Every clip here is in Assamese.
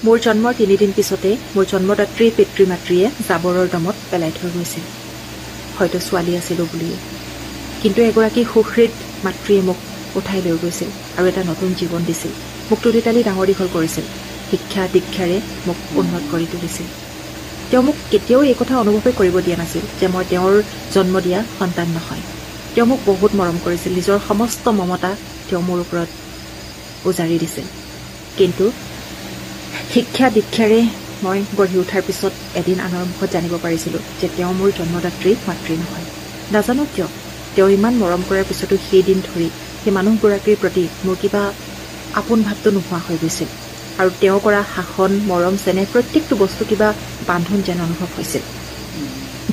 মোৰ জন্মৰ 3 দিন পিছতে মোৰ জন্মদাত্ৰী পিতৃ মাতৃয়ে জাবৰৰ দমত পেলাই থৈ গৈছিল, হয়তো ছোৱালী আছিলোঁ বুলিয়ে। কিন্তু এগৰাকী সুহৃদ মাতৃয়ে মোক উঠাই লৈ গৈছিল আৰু এটা নতুন জীৱন দিছিল। মোক তুলি তালি ডাঙৰ দীঘল কৰিছিল, শিক্ষা দীক্ষাৰে মোক উন্নত কৰি তুলিছিল। তেওঁ মোক কেতিয়াও এই কথা অনুভৱেই কৰিব দিয়া নাছিল যে মই তেওঁৰ জন্ম দিয়া সন্তান নহয়। তেওঁ মোক বহুত মৰম কৰিছিল, নিজৰ সমস্ত মমতা তেওঁ মোৰ ওপৰত উজাৰি দিছিল। কিন্তু শিক্ষা দীক্ষাৰে মই গঢ়ি উঠাৰ পিছত এদিন আনৰ মুখত জানিব পাৰিছিলোঁ যে তেওঁ মোৰ জন্মদাত্ৰী মাতৃ নহয়। নাজানো কিয় তেওঁ ইমান মৰম কৰাৰ পিছতো সেই দিন ধৰি সেই মানুহগৰাকীৰ প্ৰতি মোৰ কিবা আপোন ভাৱটো নোহোৱা হৈ গৈছিল আৰু তেওঁ কৰা শাসন মৰম চেনেহ প্ৰত্যেকটো বস্তু কিবা বান্ধোন যেন অনুভৱ হৈছিল।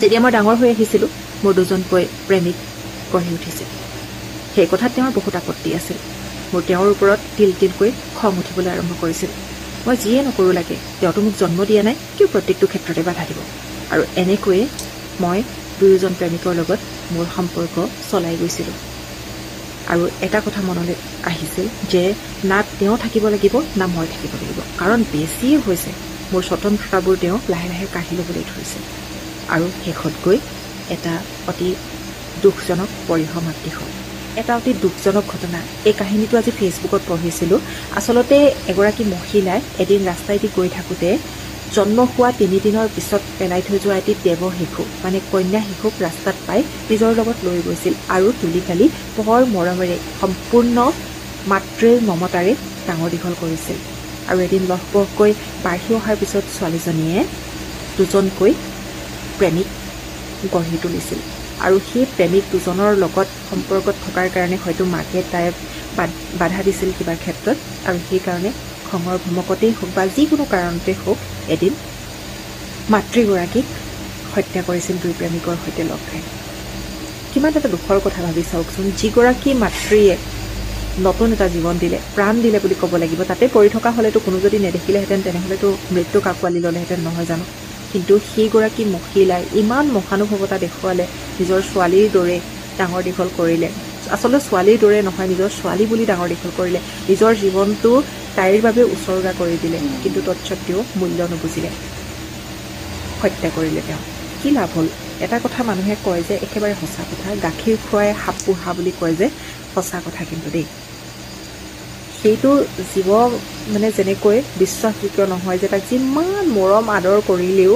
যেতিয়া মই ডাঙৰ হৈ আহিছিলোঁ মোৰ দুজনকৈ প্ৰেমিক গঢ়ি উঠিছিল। সেই কথাত তেওঁৰ বহুত আপত্তি আছিল। মোৰ তেওঁৰ ওপৰত তিল তিলকৈ খং উঠিবলৈ আৰম্ভ কৰিছিল। মই যিয়ে নকৰোঁ লাগে, তেওঁতো মোক জন্ম দিয়া নাই, কিয় প্ৰত্যেকটো ক্ষেত্ৰতে বাধা দিব। আৰু এনেকৈয়ে মই দুয়োজন প্ৰেমিকৰ লগত মোৰ সম্পৰ্ক চলাই গৈছিলোঁ। আৰু এটা কথা মনলৈ আহিছিল যে না তেওঁ থাকিব লাগিব না মই থাকিব লাগিব, কাৰণ বেছিয়ে হৈছে মোৰ স্বতন্ত্ৰতাবোৰ তেওঁ লাহে লাহে কাঢ়ি ল'বলৈ ধৰিছিল। আৰু শেষত গৈ এটা অতি দুখজনক পৰিসমাপ্তি হ'ল। এটা অতি দুখজনক ঘটনা। এই কাহিনীটো আজি ফেচবুকত পঢ়িছিলোঁ। আচলতে এগৰাকী মহিলাই এদিন ৰাস্তাইদি গৈ থাকোঁতে জন্ম হোৱা 3 দিনৰ পিছত পেলাই থৈ যোৱা এটি দেৱ শিশু মানে কন্যা শিশুক ৰাস্তাত পাই নিজৰ লগত লৈ গৈছিল আৰু তুলি কালি বৰ মৰমেৰে সম্পূৰ্ণ মাতৃৰ মমতাৰে ডাঙৰ দীঘল কৰিছিল। আৰু এদিন লহপহকৈ বাঢ়ি অহাৰ পিছত ছোৱালীজনীয়ে দুজনকৈ প্ৰেমিক গঢ়ি তুলিছিল। আৰু সেই প্ৰেমিক দুজনৰ লগত সম্পৰ্কত থকাৰ কাৰণে হয়তো মাকে তাইক বাধা দিছিল কিবা ক্ষেত্ৰত, আৰু সেইকাৰণে খঙৰ ভমকতেই হওক বা যিকোনো কাৰণতে হওক এদিন মাতৃগৰাকীক হত্যা কৰিছিল দুই প্ৰেমিকৰ সৈতে লগ খাই। কিমান এটা দুখৰ কথা ভাবি চাওকচোন, যিগৰাকী মাতৃয়ে নতুন এটা জীৱন দিলে, প্ৰাণ দিলে বুলি ক'ব লাগিব। তাতে পৰি থকা হ'লেতো কোনো যদি নেদেখিলেহেঁতেন তেনেহ'লেতো মৃত্যুক আঁকোৱালি ল'লেহেঁতেন, নহয় জানো? কিন্তু সেইগৰাকী মহিলাই ইমান মহানুভৱতা দেখুৱালে, নিজৰ ছোৱালীৰ দৰে ডাঙৰ দীঘল কৰিলে। আচলতে ছোৱালীৰ দৰে নহয়, নিজৰ ছোৱালী বুলি ডাঙৰ দীঘল কৰিলে, নিজৰ জীৱনটো তাইৰ বাবে উচৰ্গা কৰি দিলে। কিন্তু তৎসত্ত্বেও মূল্য নুবুজিলে, হত্যা কৰিলে তেওঁ। কি লাভ হ'ল? এটা কথা মানুহে কয় যে একেবাৰে সঁচা কথা, গাখীৰ খুৱাই সাপ পোহা বুলি কয় যে, সঁচা কথা কিন্তু দেই। সেইটো জীৱ মানে যেনেকৈ বিশ্বাসযোগ্য নহয় যে তাক যিমান মৰম আদৰ কৰিলেও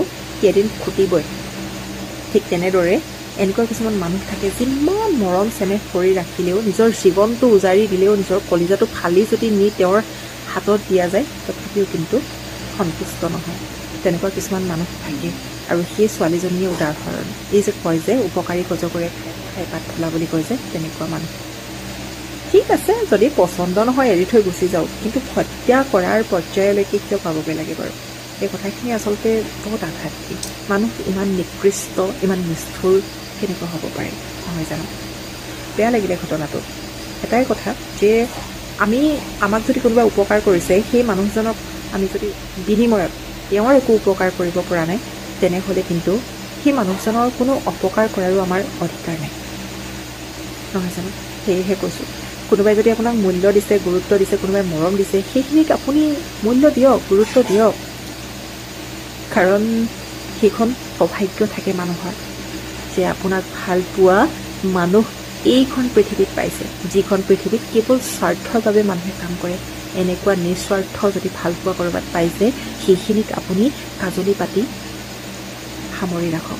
এদিন খুটিবই, ঠিক তেনেদৰে এনেকুৱা কিছুমান মানুহ থাকে যিমান মৰম চেনেহ কৰি ৰাখিলেও, নিজৰ জীৱনটো উজাৰি দিলেও, নিজৰ কলিজাটো ফালি যদি নি তেওঁৰ হাতত দিয়া যায় তথাপিও কিন্তু সন্তুষ্ট নহয়। তেনেকুৱা কিছুমান মানুহ থাকে আৰু সেই ছোৱালীজনীয়ে উদাহৰণ। এই যে কয় যে উপকাৰী অজগৰে খাই পাত ফলা বুলি কয় যে, তেনেকুৱা মানুহ। ঠিক আছে, যদি পচন্দ নহয় এৰি থৈ গুচি যাওক, কিন্তু হত্যা কৰাৰ পৰ্যায়লৈকে কিয় পাবগৈ লাগে বাৰু? এই কথাখিনি আচলতে বহুত আঘাত দিয়ে। মানুহ ইমান নিকৃষ্ট, ইমান নিষ্ঠুৰ কেনেকুৱা হ'ব পাৰে, নহয় জানো? বেয়া লাগিলে ঘটনাটো। এটাই কথা যে আমাক যদি কোনোবা উপকাৰ কৰিছে, সেই মানুহজনক আমি যদি বিনিময়ত তেওঁৰ একো উপকাৰ কৰিব পৰা নাই, তেনেহ'লে কিন্তু সেই মানুহজনৰ কোনো অপকাৰ কৰাৰো আমাৰ অধিকাৰ নাই, নহয় জানো? সেয়েহে কৈছোঁ, কোনোবাই যদি আপোনাক মূল্য দিছে, গুৰুত্ব দিছে, কোনোবাই মৰম দিছে, সেইখিনিক আপুনি মূল্য দিয়ক, গুৰুত্ব দিয়ক। কাৰণ সেইখন সৌভাগ্য থাকে মানুহৰ যে আপোনাক ভাল পোৱা মানুহ এইখন পৃথিৱীত পাইছে, যিখন পৃথিৱীত কেৱল স্বাৰ্থৰ বাবে মানুহে কাম কৰে। এনেকুৱা নিস্বাৰ্থ যদি ভাল পোৱা ক'ৰবাত পাইছে, সেইখিনিক আপুনি কাজলি পাতি সামৰি ৰাখক।